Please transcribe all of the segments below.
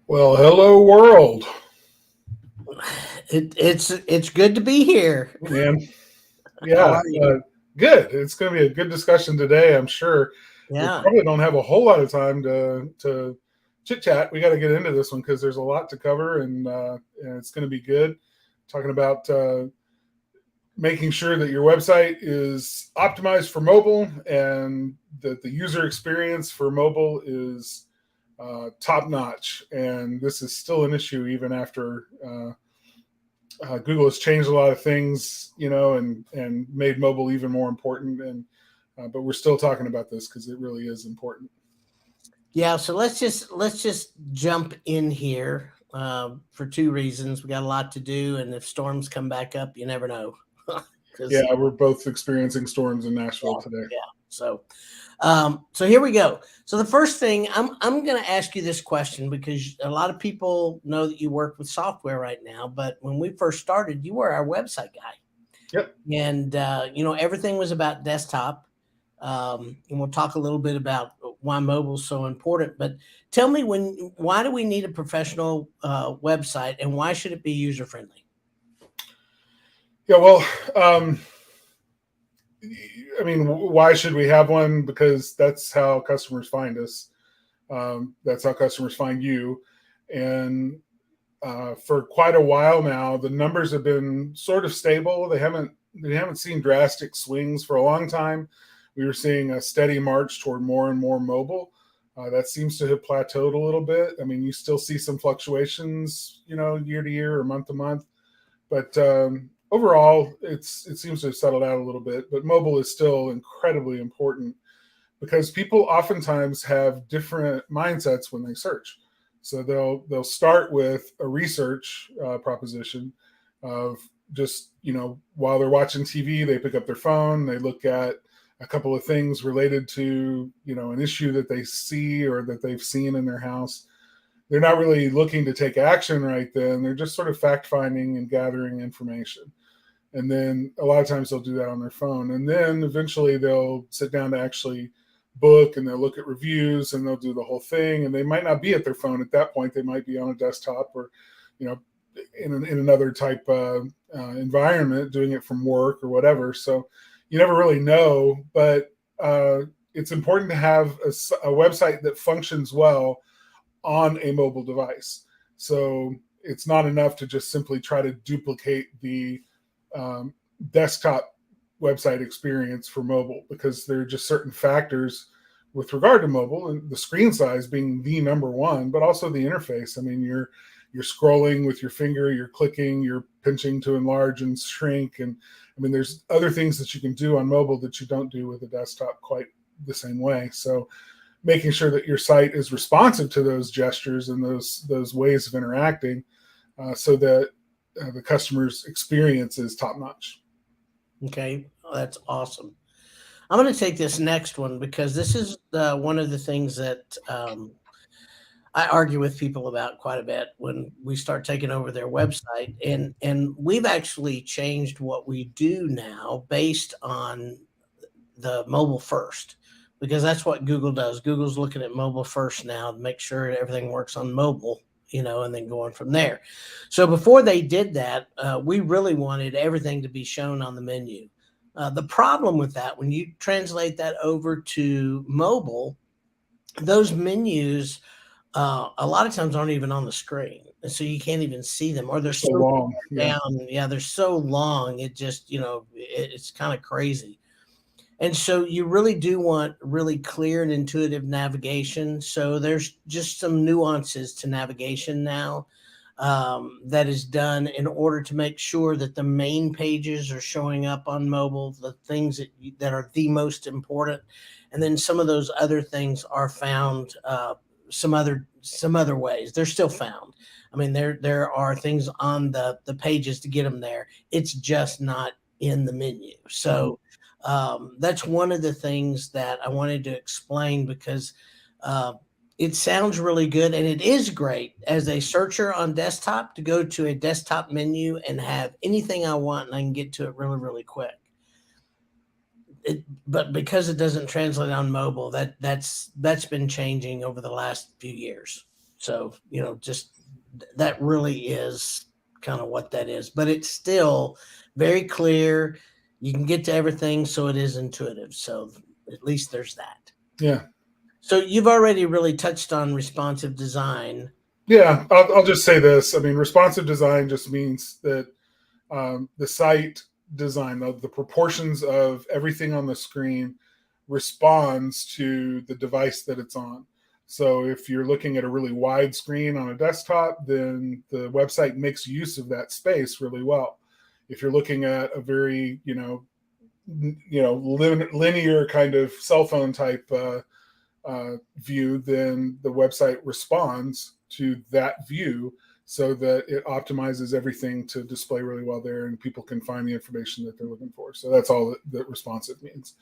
Well, hello world, It's good to be here. man. How Yeah, are you? good. It's going to be a good discussion today. I'm sure we Yeah. probably don't have a whole lot of time to chit chat. We got to get into this one because there's a lot to cover, and it's going to be good. Talking about making sure that your website is optimized for mobile and that the user experience for mobile is top notch. And this is still an issue even after. Google has changed a lot of things, and made mobile even more important. And but we're still talking about this because it really is important. Yeah, so let's just jump in here for two reasons. We got a lot to do, and if storms come back up, you never know. Yeah, Because we're both experiencing storms in Nashville yeah, today. yeah. So here we go. So the first thing I'm going to ask you this question because a lot of people know that you work with software right now, but when we first started, you were our website guy. Yep. And everything was about desktop. And we'll talk a little bit about why mobile is so important. But tell me, why do we need a professional website, and why should it be user friendly? Yeah. Well, I mean, why should we have one? Because that's how customers find us. That's how customers find you. And for quite a while now, the numbers have been sort of stable. They haven't seen drastic swings for a long time. We were seeing a steady march toward more and more mobile. That seems to have plateaued a little bit. I mean, you still see some fluctuations, year to year or month to month, but overall, it seems to have settled out a little bit. But mobile is still incredibly important because people oftentimes have different mindsets when they search. So they'll start with a research proposition of just while they're watching TV, they pick up their phone, they look at a couple of things related to an issue that they see or that they've seen in their house. They're not really looking to take action right then. They're just sort of fact finding and gathering information. And then a lot of times they'll do that on their phone. And then eventually they'll sit down to actually book, and they'll look at reviews, and they'll do the whole thing. And they might not be at their phone at that point. They might be on a desktop or, in another type environment doing it from work or whatever. So you never really know, but it's important to have a website that functions well on a mobile device. So it's not enough to just simply try to duplicate the um, desktop website experience for mobile, because there are just certain factors with regard to mobile, and the screen size being the number one, but also the interface. I mean, you're scrolling with your finger, you're clicking, you're pinching to enlarge and shrink, and I mean, there's other things that you can do on mobile that you don't do with a desktop quite the same way. So making sure that your site is responsive to those gestures and those ways of interacting, so that the customer's experience is top notch. Okay, that's awesome. I'm going to take this next one because this is one of the things that I argue with people about quite a bit when we start taking over their website, and we've actually changed what we do now based on the mobile first, because that's what Google does. Google's looking at mobile first now to make sure everything works on mobile, and then going from there. So before they did that, we really wanted everything to be shown on the menu. The problem with that, when you translate that over to mobile, those menus a lot of times aren't even on the screen, and so you can't even see them, or they're So so long, yeah. down. Yeah, they're so long. It just it's kind of crazy. And so you really do want really clear and intuitive navigation. So there's just some nuances to navigation now that is done in order to make sure that the main pages are showing up on mobile, the things that are the most important, and then some of those other things are found some other ways. They're still found. I mean, there are things on the pages to get them there. It's just not in the menu. Mhm. So that's one of the things that I wanted to explain because uh, it sounds really good and it is great as a searcher on desktop to go to a desktop menu and have anything I want and I can get to it really, really quick. But because it doesn't translate on mobile, that's been changing over the last few years. So, just that really is kind of what that is, but it's still very clear. You can get to everything, so it is intuitive. So at least there's that. Yeah. So you've already really touched on responsive design. Yeah. I'll just say this. I mean, responsive design just means that the site design, the proportions of everything on the screen responds to the device that it's on. So if you're looking at a really wide screen on a desktop, then the website makes use of that space really well. If you're looking at a very, linear kind of cell phone type view, then the website responds to that view so that it optimizes everything to display really well there and people can find the information that they're looking for. So that's all that responsive means.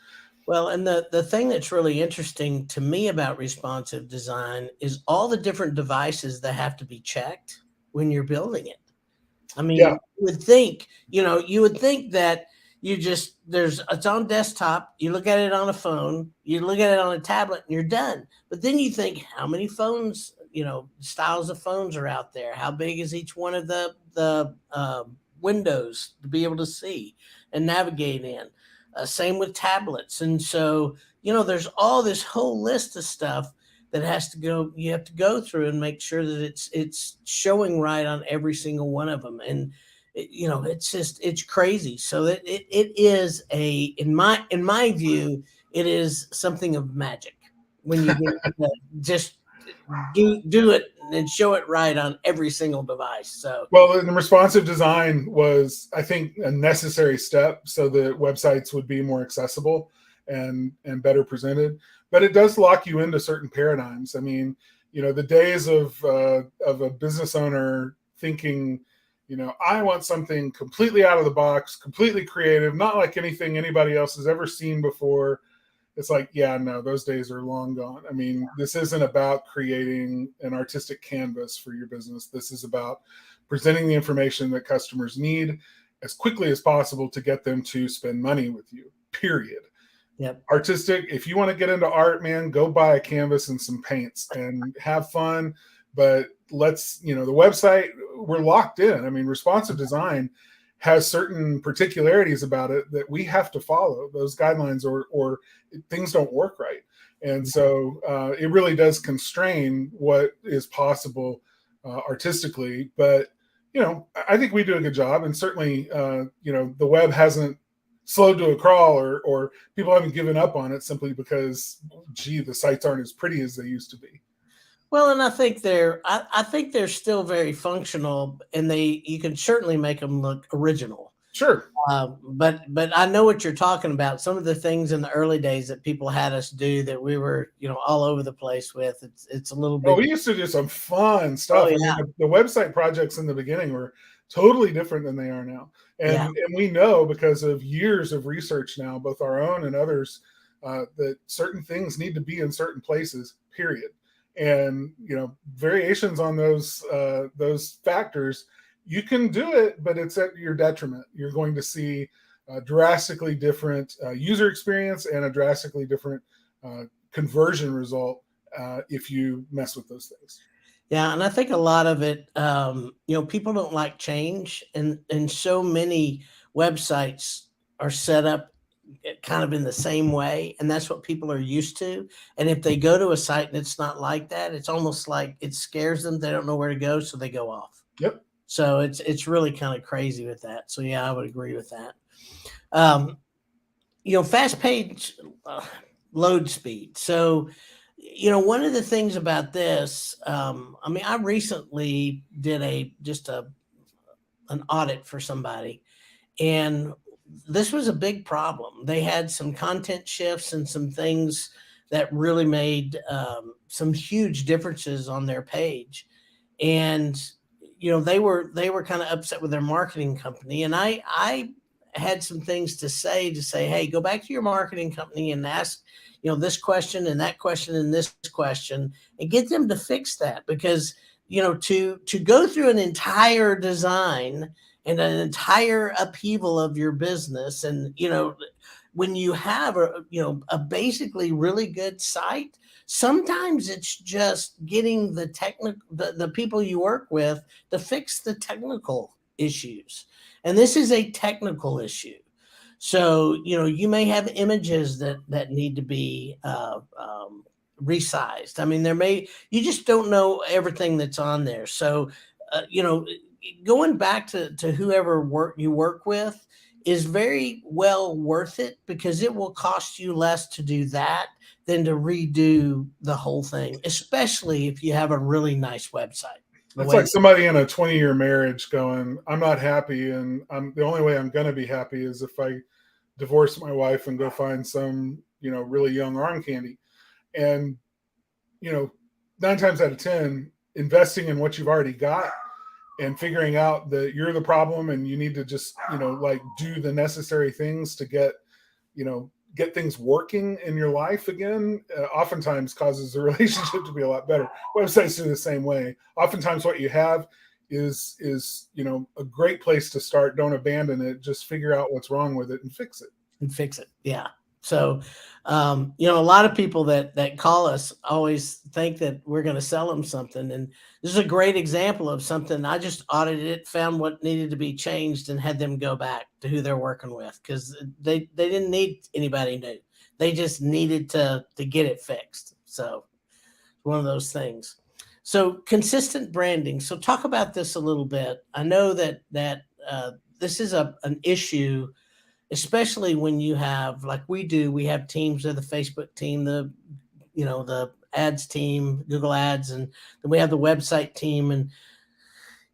Well, and the thing that's really interesting to me about responsive design is all the different devices that have to be checked when you're building it. I mean, Yeah. you would think that it's on desktop, you look at it on a phone, you look at it on a tablet, and you're done. But then you think, how many phones, styles of phones are out there? How big is each one of the windows to be able to see and navigate in? Same with tablets. And so, there's all this whole list of stuff that you have to go through and make sure that it's showing right on every single one of them. And, it's crazy. So it is in my view, it is something of magic when you just do it and show it right on every single device. So, well, the responsive design was, I think, a necessary step so that websites would be more accessible and better presented. But it does lock you into certain paradigms. I mean, the days of a business owner thinking, I want something completely out of the box, completely creative, not like anything anybody else has ever seen before. It's like, yeah, no, those days are long gone. I mean, this isn't about creating an artistic canvas for your business. This is about presenting the information that customers need as quickly as possible to get them to spend money with you, period. Yep. Artistic, if you want to get into art, man, go buy a canvas and some paints and have fun. But the website, we're locked in. I mean, responsive design has certain particularities about it that we have to follow those guidelines or things don't work right. And so it really does constrain what is possible artistically. But, I think we do a good job. And certainly, the web hasn't slowed to a crawl or people haven't given up on it simply because, the sites aren't as pretty as they used to be. Well, and I think they're still very functional, and you can certainly make them look original. Sure. But I know what you're talking about. Some of the things in the early days that people had us do that we were, all over the place with. It's a little bit. Oh, we used to do some fun stuff. Oh, yeah. I mean, the website projects in the beginning were totally different than they are now, and we know because of years of research now, both our own and others, that certain things need to be in certain places. Period. And variations on those factors, you can do it, but it's at your detriment. You're going to see a drastically different user experience and a drastically different conversion result if you mess with those things. Yeah, and I think a lot of it, people don't like change, and so many websites are set up kind of in the same way, and that's what people are used to. And if they go to a site and it's not like that, it's almost like it scares them. They don't know where to go, so they go off. Yep. So it's really kind of crazy with that. So yeah, I would agree with that. Fast page load speed. So one of the things about this, I recently did an audit for somebody, and this was a big problem. They had some content shifts and some things that really made some huge differences on their page. And, they were kind of upset with their marketing company. And I had some things to say, hey, go back to your marketing company and ask, this question and that question and this question, and get them to fix that. Because, to go through an entire design and an entire upheaval of your business. And, when you have a basically really good site, Sometimes it's just getting the people you work with to fix the technical issues. And this is a technical issue. So, you may have images that need to be resized. I mean, you just don't know everything that's on there. So, going back to whoever you work with is very well worth it, because it will cost you less to do that than to redo the whole thing, especially if you have a really nice website. That's like somebody in a 20-year marriage going, I'm not happy, and the only way I'm going to be happy is if I divorce my wife and go find some, really young arm candy. And, 9 times out of 10, investing in what you've already got and figuring out that you're the problem and you need to just, do the necessary things to get things working in your life again, oftentimes causes the relationship to be a lot better. Websites do the same way. Oftentimes what you have is a great place to start. Don't abandon it. Just figure out what's wrong with it and fix it. Yeah. So, a lot of people that call us always think that we're going to sell them something. And this is a great example of something. I just audited it, found what needed to be changed, and had them go back to who they're working with, because they didn't need anybody new. They just needed to get it fixed. So one of those things. So consistent branding. So talk about this a little bit. I know that this is an issue, especially when you have, like we have teams of the Facebook team, the ads team, Google Ads, and then we have the website team, and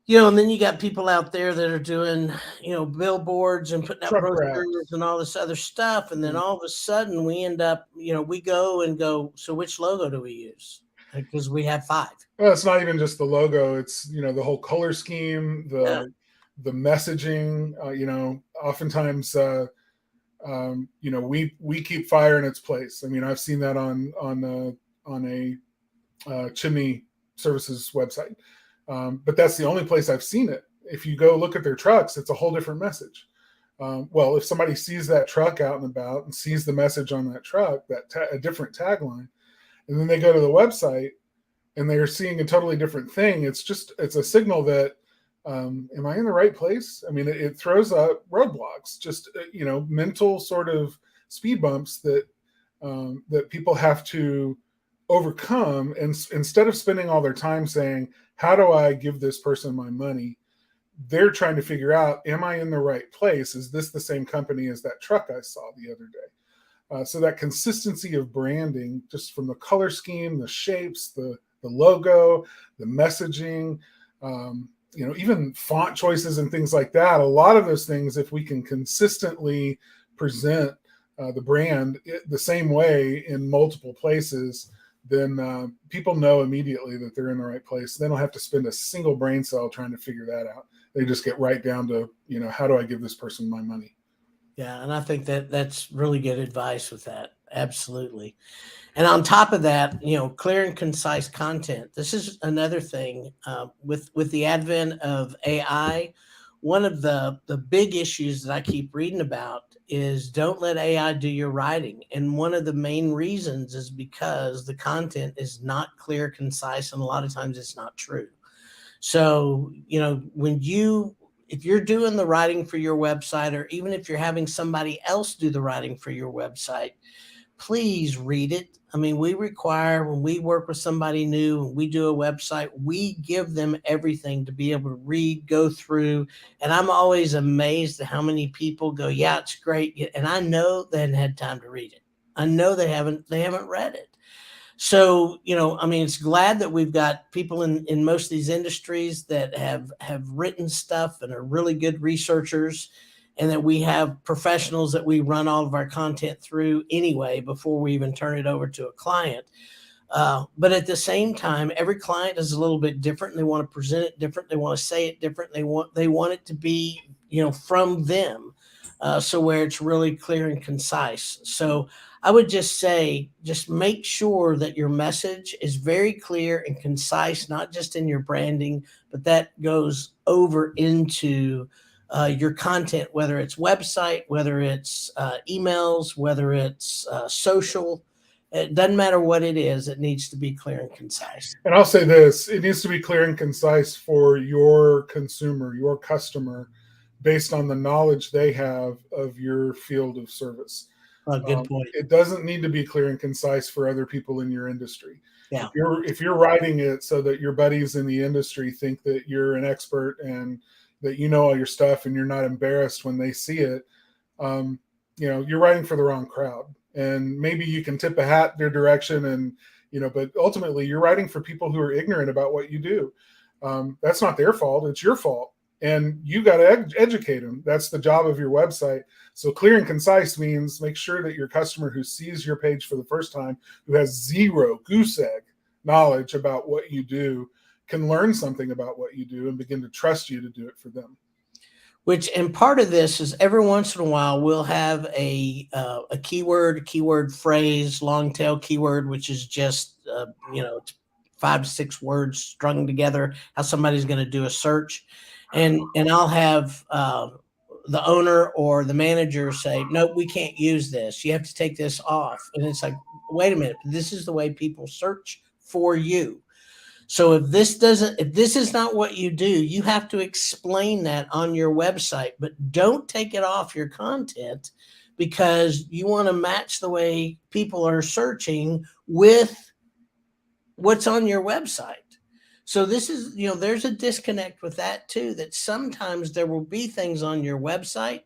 and then you got people out there that are doing, billboards and putting out brochures and all this other stuff. And then all of a sudden we end up, we go, so which logo do we use? Because we have 5. Well, it's not even just the logo. It's, the whole color scheme, the messaging, oftentimes, we keep fire in its place. I mean, I've seen that on a chimney services website. But that's the only place I've seen it. If you go look at their trucks, it's a whole different message. Well, if somebody sees that truck out and about and sees the message on that truck, a different tagline, and then they go to the website and they're seeing a totally different thing, it's a signal that, am I in the right place? I mean, it throws up roadblocks, just, mental sort of speed bumps that people have to overcome. And instead of spending all their time saying, how do I give this person my money? They're trying to figure out, am I in the right place? Is this the same company as that truck I saw the other day? So that consistency of branding, just from the color scheme, the shapes, the logo, the messaging, even font choices and things like that. A lot of those things, if we can consistently present the brand the same way in multiple places, then people know immediately that they're in the right place. They don't have to spend a single brain cell trying to figure that out. They just get right down to, how do I give this person my money? Yeah. And I think that's really good advice with that. Absolutely. And on top of that, clear and concise content. This is another thing with the advent of AI. One of the big issues that I keep reading about is don't let AI do your writing. And one of the main reasons is because the content is not clear, concise, and a lot of times it's not true. So, if you're doing the writing for your website, or even if you're having somebody else do the writing for your website, please read it. I mean, we require, when we work with somebody new and we do a website, we give them everything to be able to read, go through. And I'm always amazed at how many people go, yeah, it's great. And I know they hadn't had time to read it. I know they haven't read it. So, it's glad that we've got people in most of these industries that have written stuff and are really good researchers, and that we have professionals that we run all of our content through anyway before we even turn it over to a client. But at the same time, every client is a little bit different, and they want to present it different. They want to say it different. They want it to be, from them. So where it's really clear and concise. So I would just say, just make sure that your message is very clear and concise, not just in your branding, but that goes over into your content, whether it's website, whether it's emails, whether it's social. It doesn't matter what it is. It needs to be clear and concise. And I'll say this, it needs to be clear and concise for your consumer, your customer, based on the knowledge they have of your field of service. Good point. It doesn't need to be clear and concise for other people in your industry. Yeah. If you're writing it so that your buddies in the industry think that you're an expert and that you know all your stuff and you're not embarrassed when they see it, you're writing for the wrong crowd. And maybe you can tip a hat their direction, and but ultimately you're writing for people who are ignorant about what you do. That's not their fault; it's your fault, and you got to educate them. That's the job of your website. So clear and concise means make sure that your customer who sees your page for the first time, who has zero goose egg knowledge about what you do, can learn something about what you do and begin to trust you to do it for them. And part of this is every once in a while we'll have a keyword phrase, long tail keyword, which is just 5 to 6 words strung together. How somebody's going to do a search, and I'll have the owner or the manager say, "Nope, we can't use this. You have to take this off." And it's like, wait a minute, this is the way people search for you. So if this is not what you do, you have to explain that on your website, but don't take it off your content, because you want to match the way people are searching with what's on your website. So this is, there's a disconnect with that too, that sometimes there will be things on your website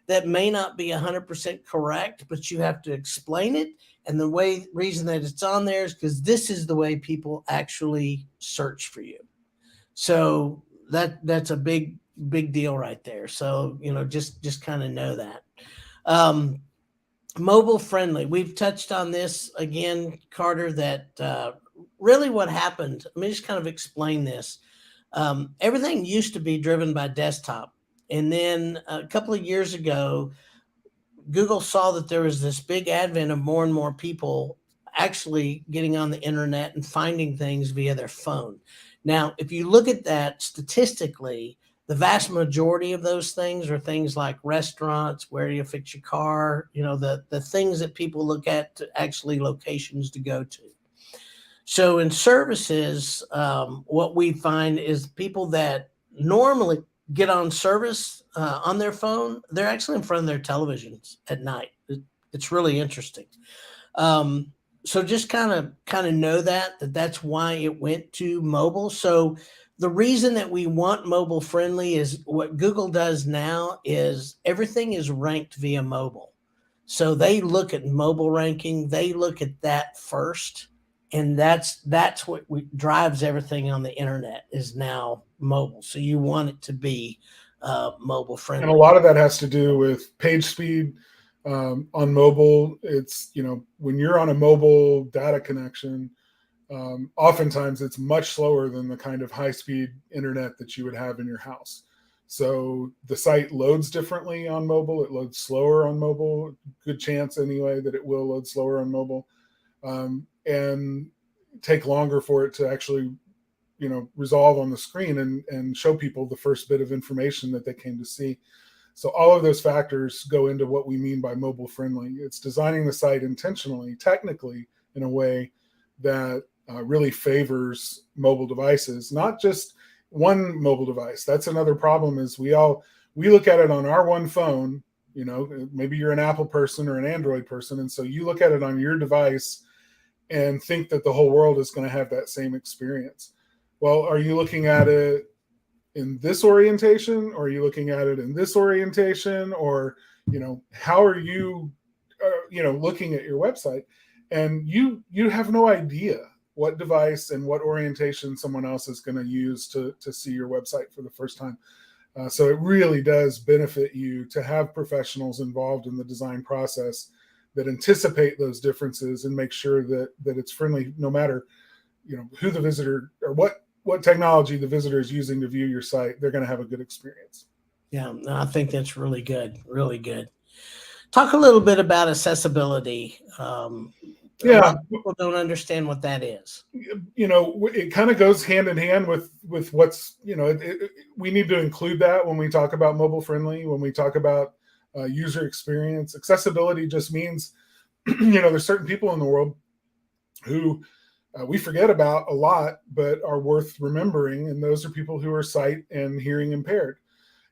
that may not be 100% correct, but you have to explain it. And the reason that it's on there is because this is the way people actually search for you. So that's a big deal right there. So, just kind of know that. Mobile friendly. We've touched on this again, Carter, that really what happened, let me just kind of explain this. Everything used to be driven by desktop. And then a couple of years ago, Google saw that there was this big advent of more and more people actually getting on the internet and finding things via their phone. Now, if you look at that statistically, the vast majority of those things are things like restaurants, where do you fix your car, the things that people look at to actually locations to go to. So in services, what we find is people that normally get on service on their phone, they're actually in front of their televisions at night. It's really interesting. So just kind of know that's why it went to mobile. So the reason that we want mobile friendly is what Google does now is everything is ranked via mobile. So they look at mobile ranking, they look at that first. And that's what drives everything on the internet is now mobile. So you want it to be mobile friendly. And a lot of that has to do with page speed on mobile. It's, when you're on a mobile data connection, oftentimes it's much slower than the kind of high-speed internet that you would have in your house. So the site loads differently on mobile. It loads slower on mobile. Good chance anyway that it will load slower on mobile. And take longer for it to actually, resolve on the screen and show people the first bit of information that they came to see. So all of those factors go into what we mean by mobile friendly. It's designing the site intentionally, technically, in a way that really favors mobile devices, not just one mobile device. That's another problem is we look at it on our one phone, maybe you're an Apple person or an Android person. And so you look at it on your device and think that the whole world is going to have that same experience. Well, are you looking at it in this orientation, or are you looking at it in this orientation, or, how are you, looking at your website? And you have no idea what device and what orientation someone else is going to use to see your website for the first time. So it really does benefit you to have professionals involved in the design process that anticipate those differences and make sure that it's friendly, no matter, who the visitor or what technology the visitor is using to view your site. They're going to have a good experience. Yeah, I think that's really good. Really good. Talk a little bit about accessibility. People don't understand what that is. It kind of goes hand in hand with what's, we need to include that when we talk about mobile friendly, when we talk about user experience. Accessibility just means, there's certain people in the world who we forget about a lot, but are worth remembering. And those are people who are sight and hearing impaired.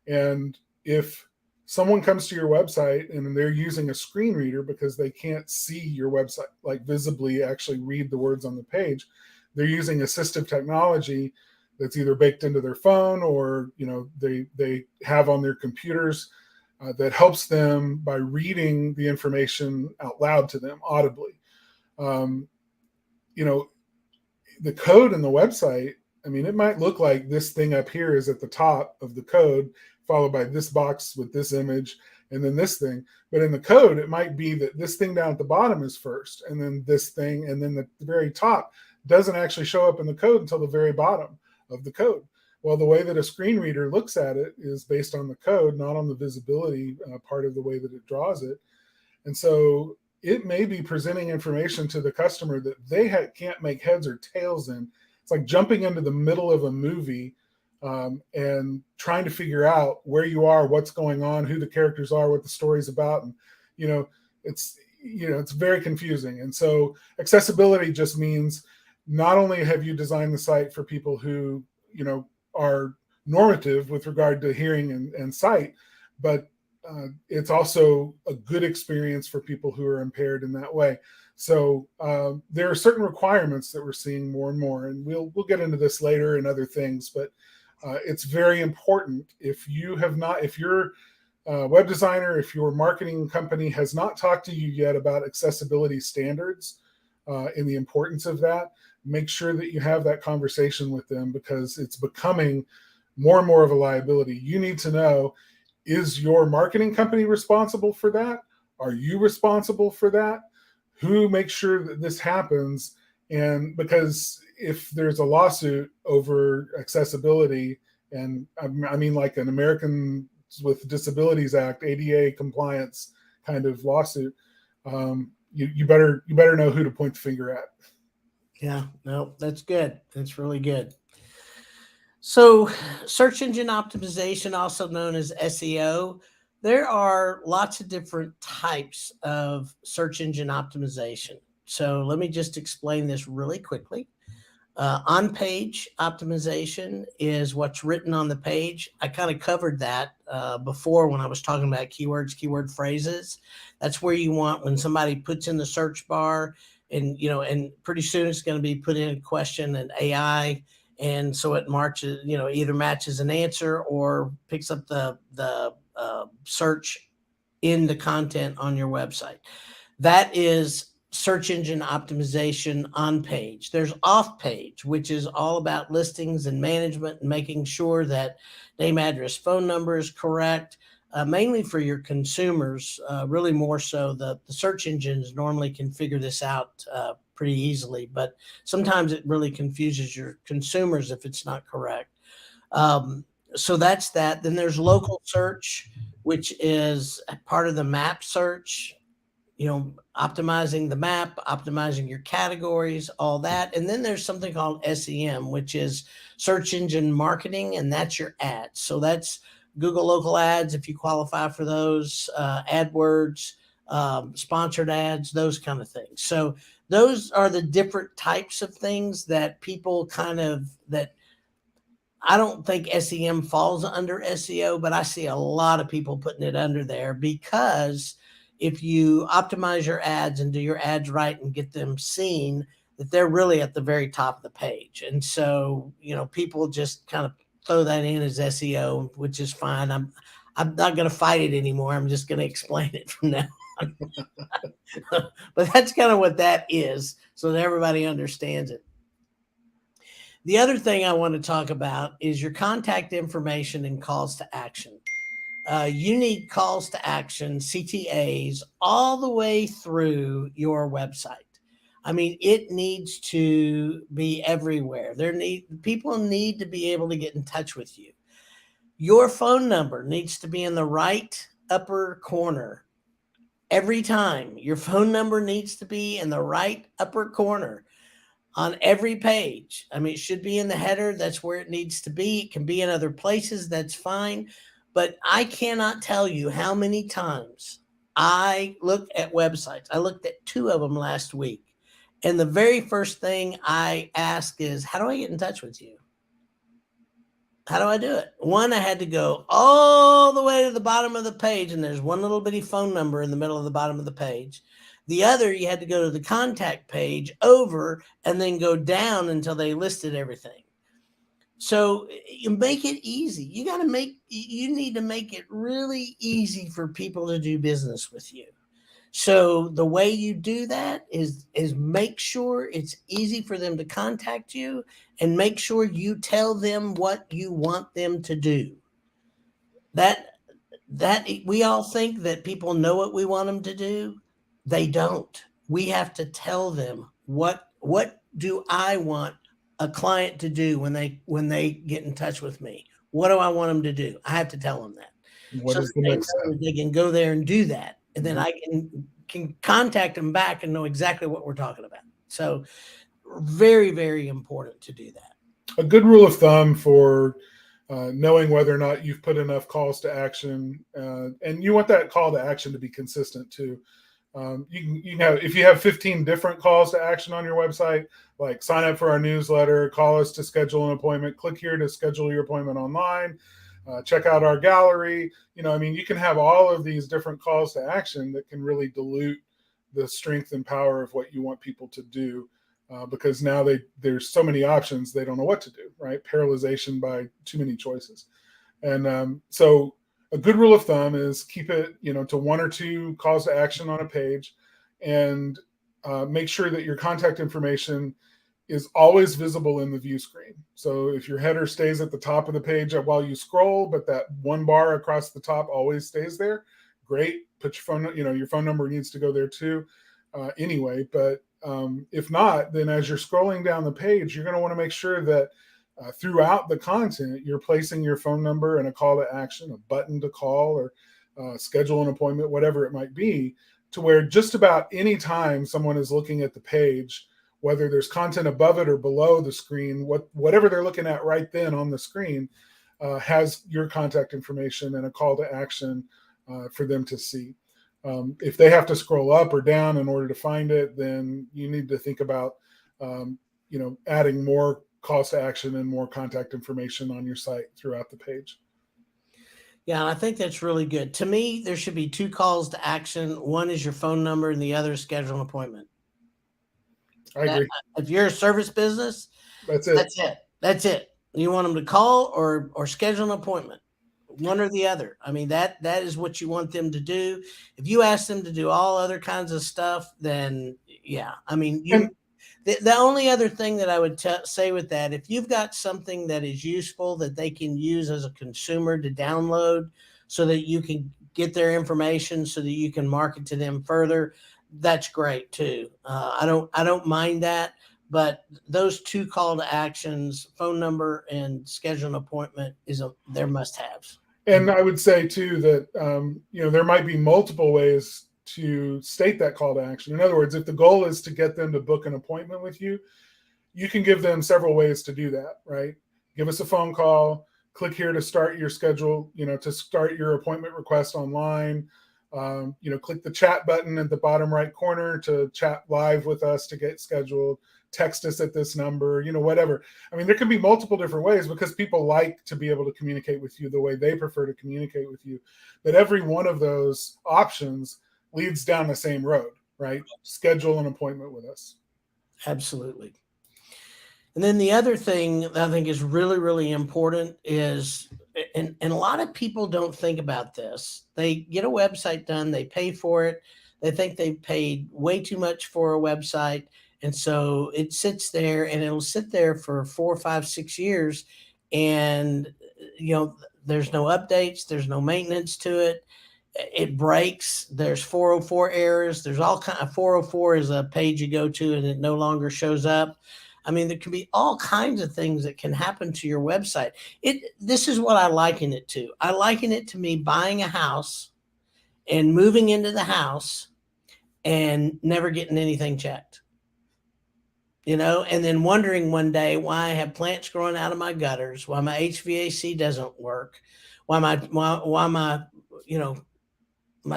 And if someone comes to your website and they're using a screen reader because they can't see your website, like visibly actually read the words on the page, they're using assistive technology that's either baked into their phone or they have on their computers that helps them by reading the information out loud to them audibly. Um, you know, the code in the website, I mean, it might look like this thing up here is at the top of the code, followed by this box with this image, and then this thing. But in the code, it might be that this thing down at the bottom is first, and then this thing, and then the very top doesn't actually show up in the code until the very bottom of the code. Well, the way that a screen reader looks at it is based on the code, not on the visibility part of the way that it draws it. And so it may be presenting information to the customer that they can't make heads or tails in. It's like jumping into the middle of a movie and trying to figure out where you are, what's going on, who the characters are, what the story's about. And, it's very confusing. And so accessibility just means not only have you designed the site for people who, are normative with regard to hearing and sight, but it's also a good experience for people who are impaired in that way. So there are certain requirements that we're seeing more and more, and we'll get into this later and other things. But it's very important if your web designer, if your marketing company has not talked to you yet about accessibility standards and the importance of that, make sure that you have that conversation with them, because it's becoming more and more of a liability. You need to know, is your marketing company responsible for that? Are you responsible for that? Who makes sure that this happens? And because if there's a lawsuit over accessibility, and I mean like an Americans with Disabilities Act, ADA compliance kind of lawsuit, you better know who to point the finger at. Yeah, no, that's good. That's really good. So, search engine optimization, also known as SEO, there are lots of different types of search engine optimization. So, let me just explain this really quickly. On-page optimization is what's written on the page. I kind of covered that before when I was talking about keywords, keyword phrases. That's where you want when somebody puts in the search bar, and pretty soon it's going to be put in a question and AI, and so it marches, either matches an answer or picks up the search in the content on your website. That is search engine optimization on page. There's off page, which is all about listings and management and making sure that name, address, phone number is correct, mainly for your consumers, really more so. The search engines normally can figure this out pretty easily, but sometimes it really confuses your consumers if it's not correct. So that's that. Then there's local search, which is part of the map search, optimizing the map, optimizing your categories, all that. And then there's something called SEM, which is search engine marketing, and that's your ads. So that's Google local ads, if you qualify for those, AdWords, sponsored ads, those kind of things. So those are the different types of things that people that I don't think SEM falls under SEO, but I see a lot of people putting it under there, because if you optimize your ads and do your ads right and get them seen, that they're really at the very top of the page. And so, people just kind of throw that in as SEO, which is fine. I'm not going to fight it anymore. I'm just going to explain it from now on. But that's kind of what that is, so that everybody understands it. The other thing I want to talk about is your contact information and calls to action. You need calls to action, CTAs, all the way through your website. I mean, it needs to be everywhere. People need to be able to get in touch with you. Your phone number needs to be in the right upper corner every time. Your phone number needs to be in the right upper corner on every page. I mean, it should be in the header. That's where it needs to be. It can be in other places. That's fine. But I cannot tell you how many times I look at websites. I looked at 2 of them last week, And the very first thing I ask is, how do I get in touch with you? How do I do it? One, I had to go all the way to the bottom of the page, and there's one little bitty phone number in the middle of the bottom of the page. The other, you had to go to the contact page over and then go down until they listed everything. So you make it easy. You need to make it really easy for people to do business with you. So the way you do that is make sure it's easy for them to contact you, and make sure you tell them what you want them to do. That we all think that people know what we want them to do. They don't. We have to tell them what do I want a client to do when they get in touch with me. What do I want them to do? I have to tell them that, What so is that the they next know step? that they can go there and do that, and then I can contact them back and know exactly what we're talking about. So very, very important to do that. A good rule of thumb for knowing whether or not you've put enough calls to action, and you want that call to action to be consistent too. You can have, if you have 15 different calls to action on your website, like sign up for our newsletter, call us to schedule an appointment, click here to schedule your appointment online, check out our gallery. I mean, you can have all of these different calls to action that can really dilute the strength and power of what you want people to do. Because now there's so many options, they don't know what to do, right? Paralyzation by too many choices. And so a good rule of thumb is keep it, to one or two calls to action on a page, and make sure that your contact information is always visible in the view screen. So if your header stays at the top of the page while you scroll, but that one bar across the top always stays there, great. Put your phone, your phone number needs to go there too, anyway. But if not, then as you're scrolling down the page, you're going to want to make sure that throughout the content, you're placing your phone number and a call to action, a button to call, or schedule an appointment, whatever it might be, to where just about any time someone is looking at the page, whether there's content above it or below the screen, whatever they're looking at right then on the screen has your contact information and a call to action for them to see. If they have to scroll up or down in order to find it, then you need to think about, adding more calls to action and more contact information on your site throughout the page. Yeah, I think that's really good. To me, there should be two calls to action. One is your phone number, and the other is schedule an appointment. I agree. If you're a service business, That's it. that's it. That's it. You want them to call or schedule an appointment, one or the other. I mean, that is what you want them to do. If you ask them to do all other kinds of stuff, then yeah, I mean, the only other thing that I would say with that, if you've got something that is useful that they can use as a consumer to download so that you can get their information so that you can market to them further, that's great too. I don't mind that, but those two call to actions, phone number and schedule an appointment, they're must haves. And I would say too that there might be multiple ways to state that call to action. In other words, if the goal is to get them to book an appointment with you, you can give them several ways to do that, right? Give us a phone call, click here to start your schedule, to start your appointment request online. Click the chat button at the bottom right corner to chat live with us to get scheduled. Text us at this number, whatever. I mean, there can be multiple different ways because people like to be able to communicate with you the way they prefer to communicate with you. But every one of those options leads down the same road, right? Schedule an appointment with us. Absolutely. And then the other thing that I think is really, really important is, and a lot of people don't think about this. They get a website done, they pay for it. They think they paid way too much for a website. And so it sits there and it'll sit there for 4, 5, 6 years. And, there's no updates, there's no maintenance to it. It breaks. There's 404 errors. There's all kind of 404 is a page you go to and it no longer shows up. I mean, there can be all kinds of things that can happen to your website. This is what I liken it to. I liken it to me buying a house and moving into the house and never getting anything checked. And then wondering one day why I have plants growing out of my gutters, why my HVAC doesn't work, why my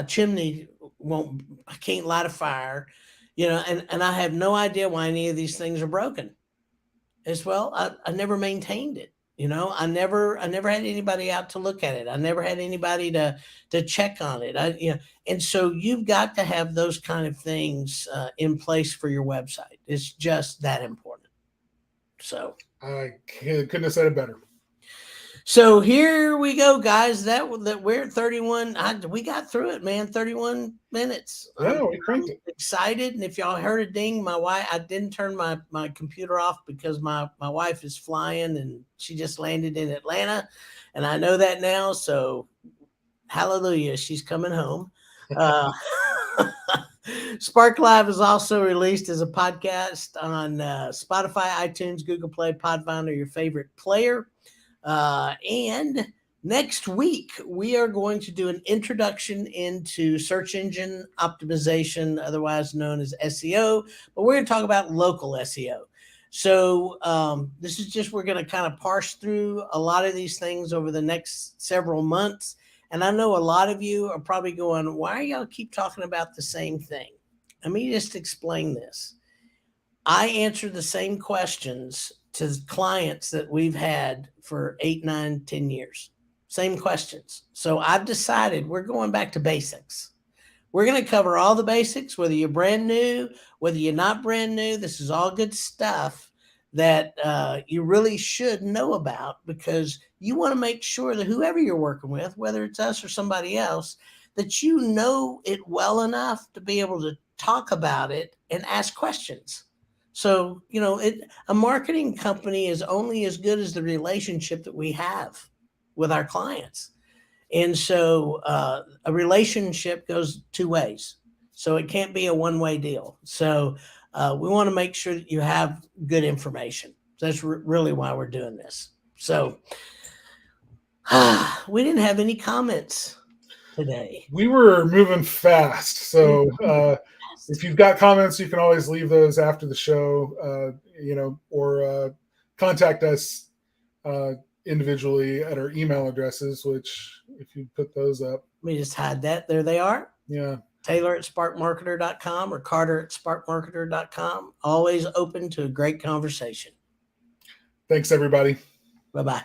chimney I can't light a fire. and I have no idea why any of these things are broken as well. I never maintained it. I never had anybody out to look at it. I never had anybody to check on it. And so you've got to have those kind of things in place for your website. It's just that important. So I couldn't have said it better. So here we go, guys. That we're at 31. We got through it, man. 31 minutes. Yeah, we cranked it. Excited, and if y'all heard a ding, my wife. I didn't turn my computer off because my wife is flying, and she just landed in Atlanta, and I know that now. So, hallelujah, she's coming home. Spark Live is also released as a podcast on Spotify, iTunes, Google Play, Podfinder, your favorite player. And next week, we are going to do an introduction into search engine optimization, otherwise known as SEO, but we're going to talk about local SEO. So this is just, we're going to kind of parse through a lot of these things over the next several months. And I know a lot of you are probably going, why are y'all keep talking about the same thing? Let me just explain this. I answer the same questions to clients that we've had for 8, 9, 10 years. Same questions. So I've decided we're going back to basics. We're going to cover all the basics, whether you're brand new, whether you're not brand new. This is all good stuff that you really should know about, because you want to make sure that whoever you're working with, whether it's us or somebody else, that you know it well enough to be able to talk about it and ask questions. So, a marketing company is only as good as the relationship that we have with our clients. And so a relationship goes two ways. So it can't be a one-way deal. So we want to make sure that you have good information. That's really why we're doing this. So we didn't have any comments today. We were moving fast. So if you've got comments, you can always leave those after the show, or contact us individually at our email addresses, which if you put those up. Let me just hide that. There they are. Yeah. Taylor@sparkmarketer.com or Carter@sparkmarketer.com. Always open to a great conversation. Thanks, everybody. Bye-bye.